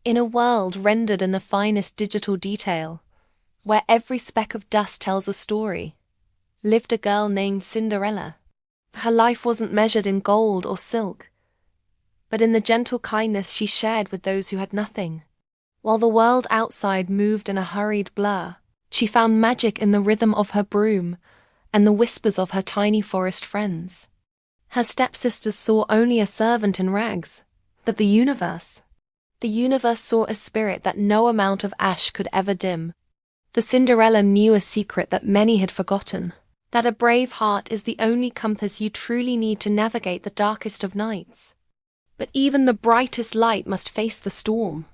In a world rendered in the finest digital detail, where every speck of dust tells a story, lived a girl named Cinderella. Her life wasn't measured in gold or silk, but in the gentle kindness she shared with those who had nothing. While the world outside moved in a hurried blur, she found magic in the rhythm of her broom and the whispers of her tiny forest friends. Her stepsisters saw only a servant in rags, but the universe saw a spirit that no amount of ash could ever dim. The Cinderella knew a secret that many had forgotten, that a brave heart is the only compass you truly need to navigate the darkest of nights. But even the brightest light must face the storm.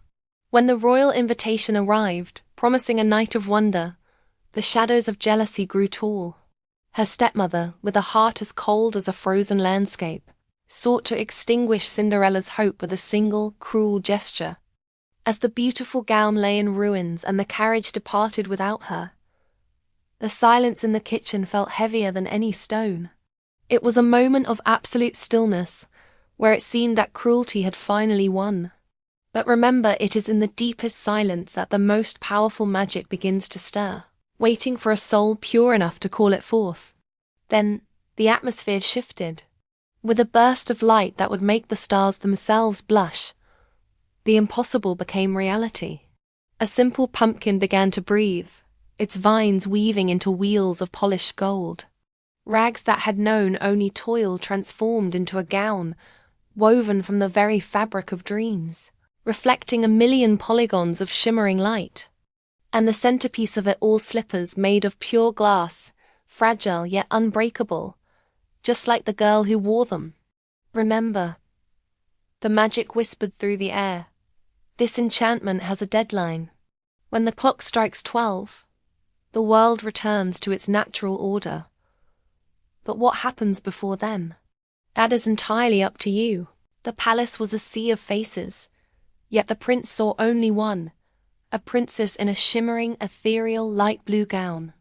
When the royal invitation arrived, promising a night of wonder, the shadows of jealousy grew tall. Her stepmother, with a heart as cold as a frozen landscape, sought to extinguish Cinderella's hope with a single, cruel gesture. As the beautiful gown lay in ruins and the carriage departed without her, the silence in the kitchen felt heavier than any stone. It was a moment of absolute stillness, where it seemed that cruelty had finally won. But remember, it is in the deepest silence that the most powerful magic begins to stir, waiting for a soul pure enough to call it forth. Then, the atmosphere shifted. With a burst of light that would make the stars themselves blush, the impossible became reality. A simple pumpkin began to breathe, its vines weaving into wheels of polished gold. Rags that had known only toil transformed into a gown, woven from the very fabric of dreams, reflecting 1,000,000 polygons of shimmering light. And the centerpiece of it all, slippers made of pure glass, fragile yet unbreakable, just like the girl who wore them. Remember, the magic whispered through the air, this enchantment has a deadline. When the clock strikes 12, the world returns to its natural order. But what happens before then? That is entirely up to you. The palace was a sea of faces, yet the prince saw only one, a princess in a shimmering, ethereal light blue gown.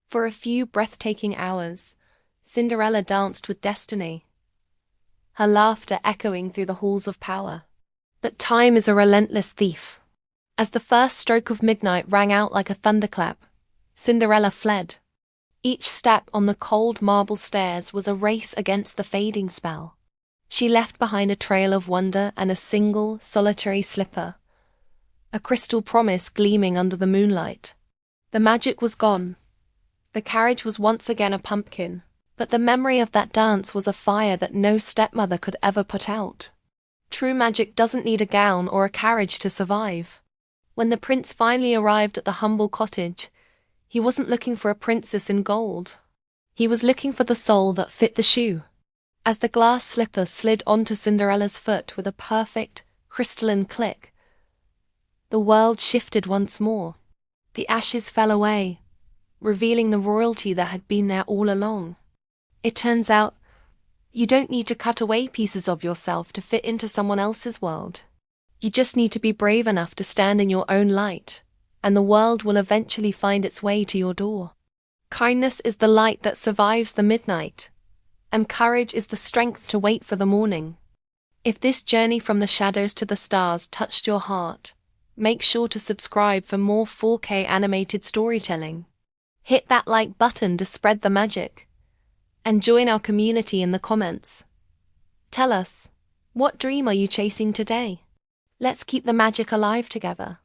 For a few breathtaking hours, Cinderella danced with destiny, her laughter echoing through the halls of power. But time is a relentless thief. As the first stroke of midnight rang out like a thunderclap, Cinderella fled. Each step on the cold marble stairs was a race against the fading spell. She left behind a trail of wonder and a single, solitary slipper, a crystal promise gleaming under the moonlight. The magic was gone. The carriage was once again a pumpkin, but the memory of that dance was a fire that no stepmother could ever put out. True magic doesn't need a gown or a carriage to survive. When the prince finally arrived at the humble cottage, he wasn't looking for a princess in gold. He was looking for the soul that fit the shoe. As the glass slipper slid onto Cinderella's foot with a perfect, crystalline click, the world shifted once more. The ashes fell away, revealing the royalty that had been there all along. It turns out, you don't need to cut away pieces of yourself to fit into someone else's world. You just need to be brave enough to stand in your own light, and the world will eventually find its way to your door. Kindness is the light that survives the midnight, and courage is the strength to wait for the morning. If this journey from the shadows to the stars touched your heart, make sure to subscribe for more 4K animated storytelling. Hit that like button to spread the magic, and join our community in the comments. Tell us, what dream are you chasing today? Let's keep the magic alive together.